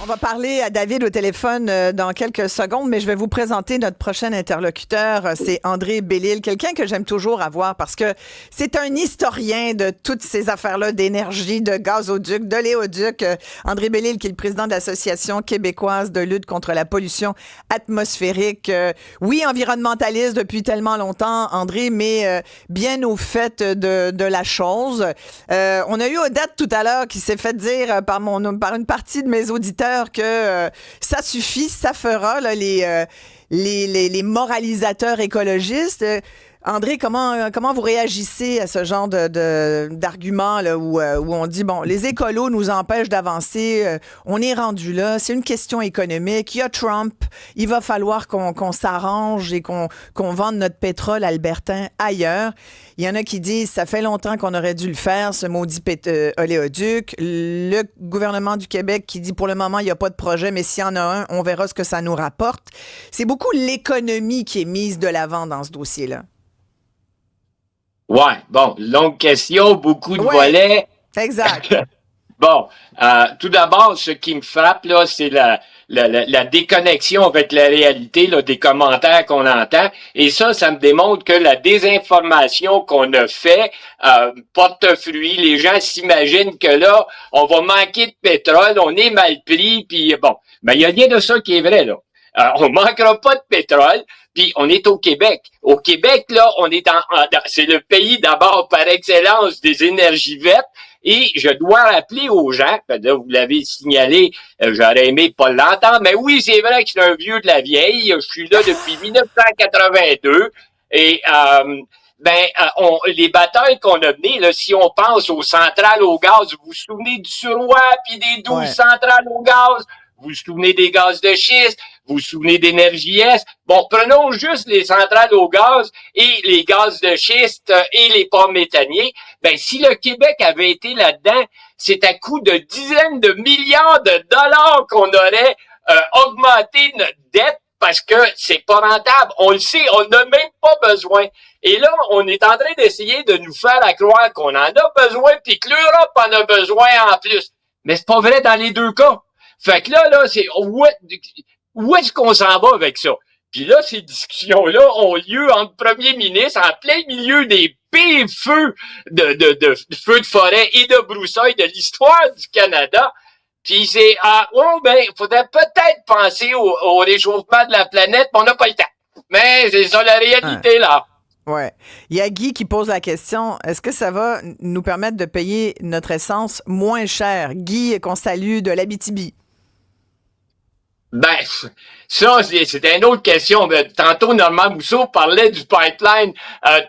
On va parler à David au téléphone dans quelques secondes, mais je vais vous présenter notre prochain interlocuteur. C'est André Bellil, quelqu'un que j'aime toujours avoir parce que c'est un historien de toutes ces affaires-là d'énergie, de gazoduc, de l'éoduc. André Bellil, qui est le président de l'Association québécoise de lutte contre la pollution atmosphérique. Oui, environnementaliste depuis tellement longtemps, André, mais bien au fait de la chose. On a eu Odette tout à l'heure qui s'est fait dire par une partie de mes auditeurs que ça suffit, ça fera, là, les moralisateurs écologistes. André, comment vous réagissez à ce genre d'argument là, où on dit, bon, les écolos nous empêchent d'avancer, on est rendu là, c'est une question économique, il y a Trump, il va falloir qu'on s'arrange et qu'on vende notre pétrole albertain ailleurs. Il y en a qui disent, ça fait longtemps qu'on aurait dû le faire, ce maudit oléoduc. Le gouvernement du Québec qui dit, pour le moment, il n'y a pas de projet, mais s'il y en a un, on verra ce que ça nous rapporte. C'est beaucoup l'économie qui est mise de l'avant dans ce dossier-là. Ouais, bon, longue question, beaucoup de volets. Exact. Bon, tout d'abord, ce qui me frappe, là, c'est la déconnexion avec la réalité, là, des commentaires qu'on entend. Et ça me démontre que la désinformation qu'on a fait porte fruit. Les gens s'imaginent que là, on va manquer de pétrole, on est mal pris, puis bon. Mais il y a rien de ça qui est vrai, là. On manquera pas de pétrole, puis on est au Québec. Au Québec, là, on est c'est le pays d'abord par excellence des énergies vertes. Et je dois rappeler aux gens, là, vous l'avez signalé, j'aurais aimé pas l'entendre, mais oui, c'est vrai que je suis un vieux de la vieille. Je suis là depuis 1982. Et les batailles qu'on a menées, là, si on pense aux centrales au gaz, vous vous souvenez du Suroît puis des 12 centrales au gaz? Vous vous souvenez des gaz de schiste? Vous vous souvenez d'Énergie Est? Bon, prenons juste les centrales au gaz et les gaz de schiste et les ports méthaniers. Ben, si le Québec avait été là-dedans, c'est à coût de dizaines de milliards de dollars qu'on aurait augmenté notre dette parce que c'est pas rentable. On le sait, on n'a même pas besoin. Et là, on est en train d'essayer de nous faire croire qu'on en a besoin puis que l'Europe en a besoin en plus. Mais c'est pas vrai dans les deux cas. Fait que là, c'est où est-ce qu'on s'en va avec ça? Puis là, ces discussions-là ont lieu entre premiers ministres en plein milieu des pires feux de feux de forêt et de broussailles de l'histoire du Canada. Puis c'est il faudrait peut-être penser au réchauffement de la planète, mais on n'a pas le temps. Mais c'est ça la réalité, là. Ouais. Il y a Guy qui pose la question, est-ce que ça va nous permettre de payer notre essence moins cher? Guy, qu'on salue de l'Abitibi. Ben, ça, c'est une autre question. Tantôt, Normand Mousseau parlait du pipeline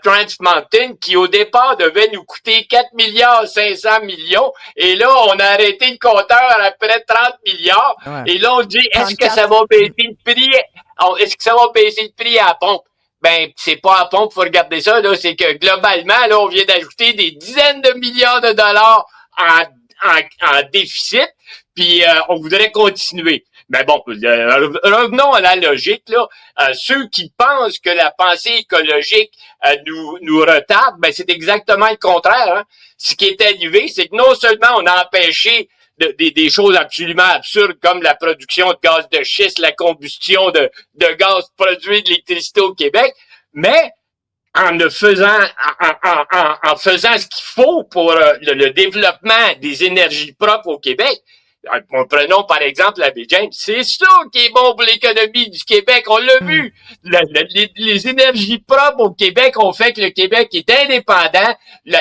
Trans Mountain qui, au départ, devait nous coûter 4 milliards 500 millions. Et là, on a arrêté le compteur après 30 milliards. Ouais. Et là, on dit, est-ce que ça va baisser le prix? Est-ce que ça va baisser le prix à la pompe? Ben, c'est pas à la pompe, faut regarder ça, là. C'est que, globalement, là, on vient d'ajouter des dizaines de milliards de dollars en déficit. Puis, on voudrait continuer. Mais bon, revenons à la logique, là. Ceux qui pensent que la pensée écologique nous retarde, ben c'est exactement le contraire. Hein. Ce qui est arrivé, c'est que non seulement on a empêché des choses absolument absurdes comme la production de gaz de schiste, la combustion de gaz produit de l'électricité au Québec, mais en faisant ce qu'il faut pour le développement des énergies propres au Québec. Prenons par exemple la baie James. C'est ça qui est bon pour l'économie du Québec. On l'a vu. Les énergies propres au Québec ont fait que le Québec est indépendant.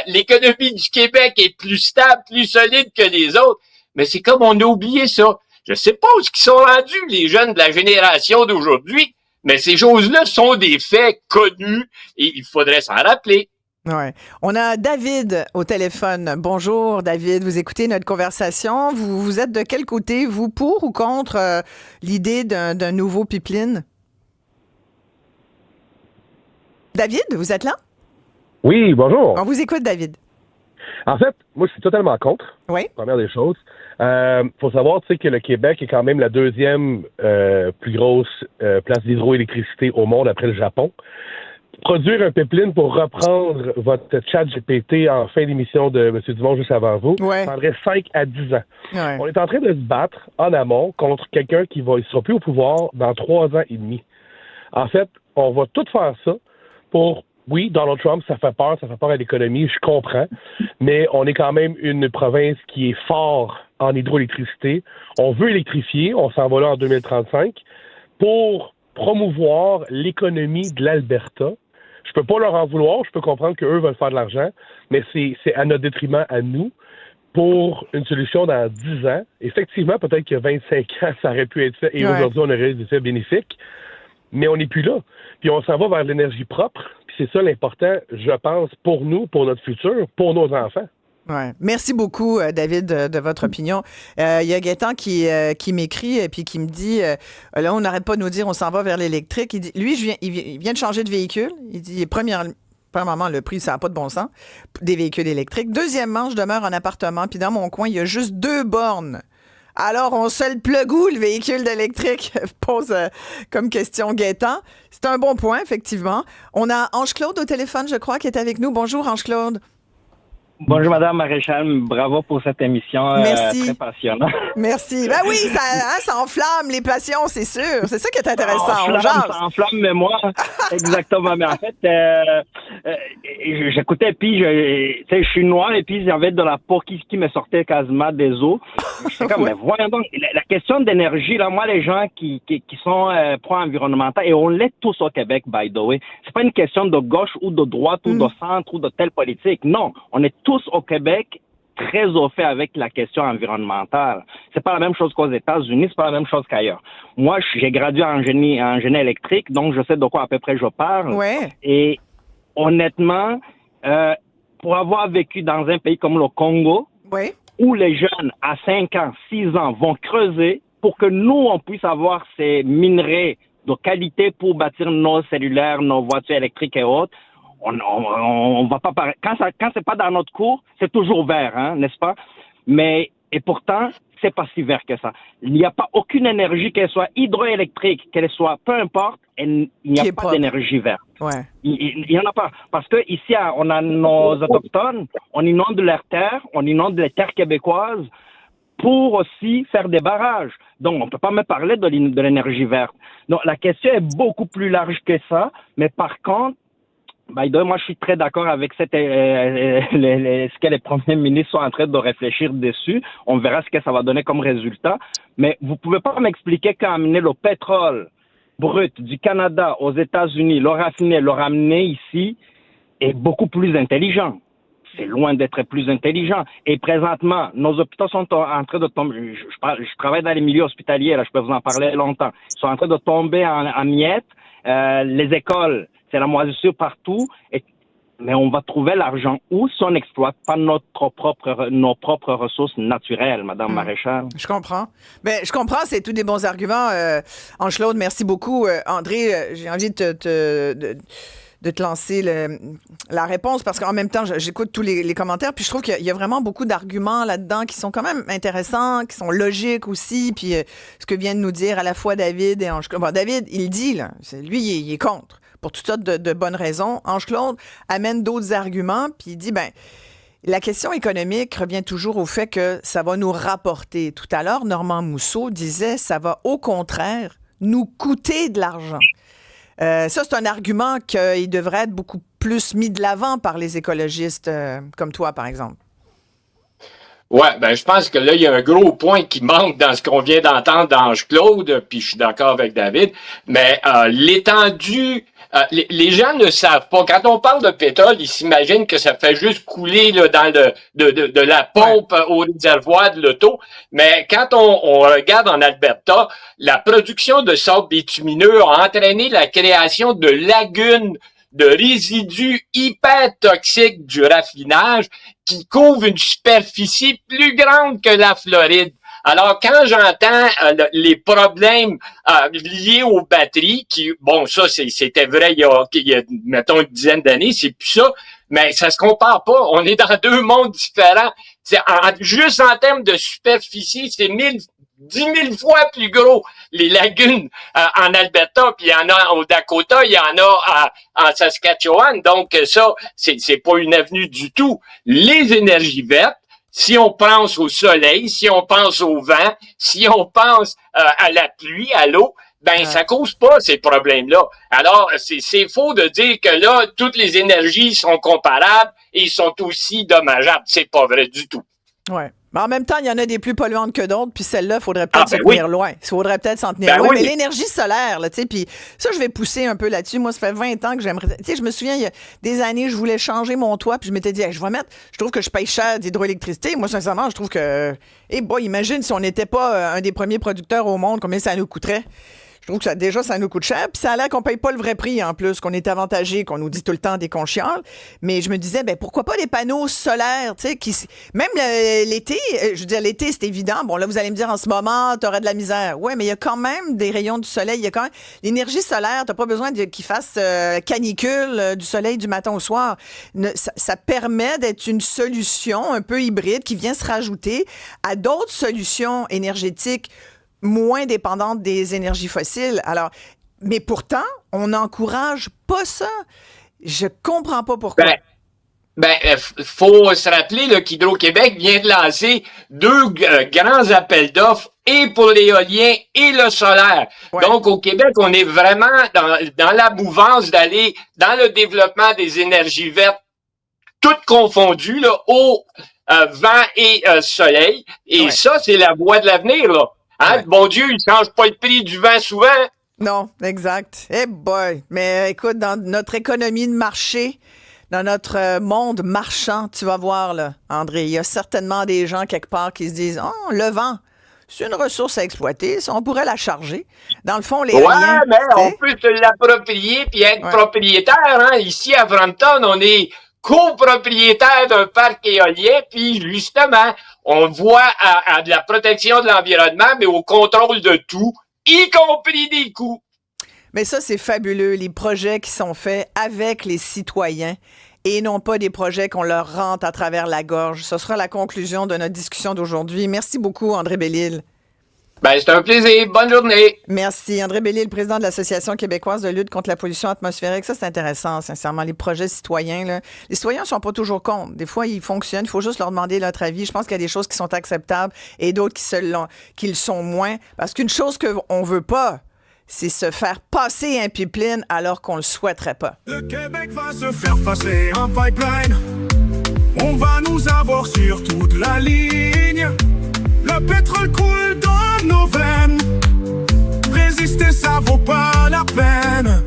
L'économie du Québec est plus stable, plus solide que les autres. Mais c'est comme on a oublié ça. Je sais pas où ils sont rendus, les jeunes de la génération d'aujourd'hui. Mais ces choses-là sont des faits connus et il faudrait s'en rappeler. Ouais. On a David au téléphone. Bonjour David, vous écoutez notre conversation. Vous êtes de quel côté, vous, pour ou contre l'idée d'un nouveau pipeline? David, vous êtes là? Oui, bonjour. On vous écoute, David. En fait, moi, je suis totalement contre. Oui. Première des choses. Faut savoir, tu sais, que le Québec est quand même la deuxième plus grosse place d'hydroélectricité au monde après le Japon. produire un pipeline pour reprendre votre chat GPT en fin d'émission de M. Dumont juste avant vous, ça prendrait 5 à 10 ans. Ouais. On est en train de se battre en amont contre quelqu'un qui il sera plus au pouvoir dans 3 ans et demi. En fait, on va tout faire ça pour, oui, Donald Trump, ça fait peur à l'économie, je comprends, mais on est quand même une province qui est fort en hydroélectricité. On veut électrifier, on s'en va là en 2035, pour promouvoir l'économie de l'Alberta. Je peux pas leur en vouloir, je peux comprendre qu'eux veulent faire de l'argent, mais c'est à notre détriment à nous. Pour une solution dans 10 ans, effectivement, peut-être qu'il y a 25 ans, ça aurait pu être fait, et aujourd'hui, on aurait des effets bénéfiques, mais on n'est plus là. Puis on s'en va vers l'énergie propre, puis c'est ça l'important, je pense, pour nous, pour notre futur, pour nos enfants. Ouais. Merci beaucoup, David, de votre opinion. Il y a Gaétan qui m'écrit et puis qui me dit, là, on n'arrête pas de nous dire on s'en va vers l'électrique. Il dit, lui, il vient de changer de véhicule. Il dit, premièrement, le prix, ça n'a pas de bon sens, des véhicules électriques. Deuxièmement, je demeure en appartement, puis dans mon coin, il y a juste 2 bornes. Alors, on se le plug où, le véhicule électrique? Pose comme question Gaétan. C'est un bon point, effectivement. On a Ange-Claude au téléphone, je crois, qui est avec nous. Bonjour, Ange-Claude. Bonjour, Madame Maréchal. Bravo pour cette émission très passionnante. Merci. Ben oui, ça enflamme les passions, c'est sûr. C'est ça qui est intéressant. Ça enflamme, mais moi, exactement. Mais en fait, j'écoutais, puis je suis noir, et puis il y avait de la peau qui me sortait quasiment des os. C'est comme, mais voyons donc, la question d'énergie, là, moi, les gens qui sont pro-environnementaux, et on l'est tous au Québec, by the way, c'est pas une question de gauche ou de droite ou de centre ou de telle politique. Non, on est tous au Québec très au fait avec la question environnementale. C'est pas la même chose qu'aux États-Unis, c'est pas la même chose qu'ailleurs. Moi, j'ai gradué en génie électrique, donc je sais de quoi à peu près je parle. Ouais. Et honnêtement, pour avoir vécu dans un pays comme le Congo, où les jeunes à 5 ans, 6 ans vont creuser pour que nous, on puisse avoir ces minerais de qualité pour bâtir nos cellulaires, nos voitures électriques et autres, on va pas quand c'est pas dans notre cours, c'est toujours vert, hein, n'est-ce pas? Mais et pourtant, c'est pas si vert que ça. Il n'y a pas aucune énergie, qu'elle soit hydroélectrique, qu'elle soit peu importe, il n'y a pas d'énergie verte. Ouais. Il y en a pas parce que ici on a nos autochtones, on inonde leurs terres, on inonde les terres québécoises pour aussi faire des barrages. Donc, on peut pas me parler de l'énergie verte. Donc, la question est beaucoup plus large que ça, mais par contre, moi, je suis très d'accord avec ce que les premiers ministres sont en train de réfléchir dessus. On verra ce que ça va donner comme résultat. Mais vous pouvez pas m'expliquer qu'amener le pétrole brut du Canada aux États-Unis, le raffiner, le ramener ici, est beaucoup plus intelligent. C'est loin d'être plus intelligent. Et présentement, nos hôpitaux sont en train de tomber. Je travaille dans les milieux hospitaliers, là, je peux vous en parler longtemps. Ils sont en train de tomber en miettes. Les écoles, c'est la moisissure partout. Mais on va trouver l'argent où si on n'exploite pas nos propres ressources naturelles, Madame Maréchal. Je comprends. Ben, je comprends, c'est tous des bons arguments. Ange-Claude, merci beaucoup. André, j'ai envie de te lancer la réponse parce qu'en même temps, j'écoute tous les commentaires puis je trouve qu'il y a vraiment beaucoup d'arguments là-dedans qui sont quand même intéressants, qui sont logiques aussi. Puis ce que vient de nous dire à la fois David et Ange-Claude. Bon, David, il dit, là, lui, il est contre pour toutes sortes de bonnes raisons. Ange-Claude amène d'autres arguments puis il dit, la question économique revient toujours au fait que ça va nous rapporter. Tout à l'heure, Normand Mousseau disait, ça va au contraire nous coûter de l'argent. Ça, c'est un argument qu'il devrait être beaucoup plus mis de l'avant par les écologistes comme toi, par exemple. Ouais, je pense que là, il y a un gros point qui manque dans ce qu'on vient d'entendre d'Ange-Claude, puis je suis d'accord avec David, mais l'étendue, les gens ne savent pas. Quand on parle de pétrole, ils s'imaginent que ça fait juste couler là, dans de la pompe au réservoir de l'auto, mais quand on regarde en Alberta, la production de sable bitumineux a entraîné la création de lagunes de résidus hyper toxiques du raffinage qui couvrent une superficie plus grande que la Floride. Alors, quand j'entends les problèmes liés aux batteries, ça, c'était vrai il y a, mettons, une dizaine d'années, c'est plus ça, mais ça se compare pas. On est dans 2 mondes différents. Juste en termes de superficie, c'est 1000 10 000 fois plus gros. Les lagunes en Alberta, puis il y en a au Dakota, il y en a en Saskatchewan. Donc ça, c'est pas une avenue du tout. Les énergies vertes, si on pense au soleil, si on pense au vent, si on pense à la pluie, à l'eau, ça cause pas ces problèmes-là. Alors, c'est faux de dire que là, toutes les énergies sont comparables et sont aussi dommageables. C'est pas vrai du tout. Ouais. Mais en même temps, il y en a des plus polluantes que d'autres, puis celle-là, il faudrait peut-être s'en tenir loin. Il faudrait peut-être s'en tenir loin. Oui. Mais l'énergie solaire, là, tu sais, puis ça, je vais pousser un peu là-dessus. Moi, ça fait 20 ans que j'aimerais... Tu sais, je me souviens, il y a des années, je voulais changer mon toit, puis je m'étais dit, hey, je trouve que je paye cher d'hydroélectricité. Moi, sincèrement, je trouve que... imagine si on n'était pas un des premiers producteurs au monde, combien ça nous coûterait. Je trouve que ça nous coûte cher. Puis ça a l'air qu'on paye pas le vrai prix en plus, qu'on est avantagé, qu'on nous dit tout le temps des qu'on chiale. Mais je me disais, pourquoi pas des panneaux solaires, tu sais, même l'été, je veux dire, l'été, c'est évident. Bon, là, vous allez me dire, en ce moment, t'aurais de la misère. Ouais, mais il y a quand même des rayons du soleil. Il y a quand même l'énergie solaire. T'as pas besoin qu'il fasse canicule du soleil du matin au soir. Ça permet d'être une solution un peu hybride qui vient se rajouter à d'autres solutions énergétiques moins dépendante des énergies fossiles. Alors, mais pourtant, on n'encourage pas ça. Je comprends pas pourquoi. Faut se rappeler là, qu'Hydro-Québec vient de lancer 2 grands appels d'offres et pour l'éolien et le solaire. Ouais. Donc, au Québec, on est vraiment dans la mouvance d'aller dans le développement des énergies vertes, toutes confondues, là, eau, vent et soleil. Et ça, c'est la voie de l'avenir, là. Hein? Bon Dieu, il change pas le prix du vent souvent. Non, exact. Boy. Mais écoute, dans notre économie de marché, dans notre monde marchand, tu vas voir, là, André, il y a certainement des gens quelque part qui se disent, oh, le vent, c'est une ressource à exploiter, on pourrait la charger. Dans le fond, les liens, mais on peut se l'approprier puis être propriétaire. Hein? Ici, à Brampton, on est copropriétaire d'un parc éolien, puis justement, on voit à de la protection de l'environnement, mais au contrôle de tout, y compris des coûts. Mais ça, c'est fabuleux, les projets qui sont faits avec les citoyens et non pas des projets qu'on leur rentre à travers la gorge. Ce sera la conclusion de notre discussion d'aujourd'hui. Merci beaucoup, André Bellil. C'est un plaisir. Bonne journée. Merci. André Bellil, président de l'Association québécoise de lutte contre la pollution atmosphérique. Ça, c'est intéressant, sincèrement. Les projets citoyens, là. Les citoyens ne sont pas toujours contre. Des fois, ils fonctionnent. Il faut juste leur demander leur avis. Je pense qu'il y a des choses qui sont acceptables et d'autres qui le sont moins. Parce qu'une chose qu'on ne veut pas, c'est se faire passer un pipeline alors qu'on le souhaiterait pas. Le Québec va se faire passer un pipeline. On va nous avoir sur toute la ligne. Le pétrole coule dans nos veines. Résister, ça vaut pas la peine.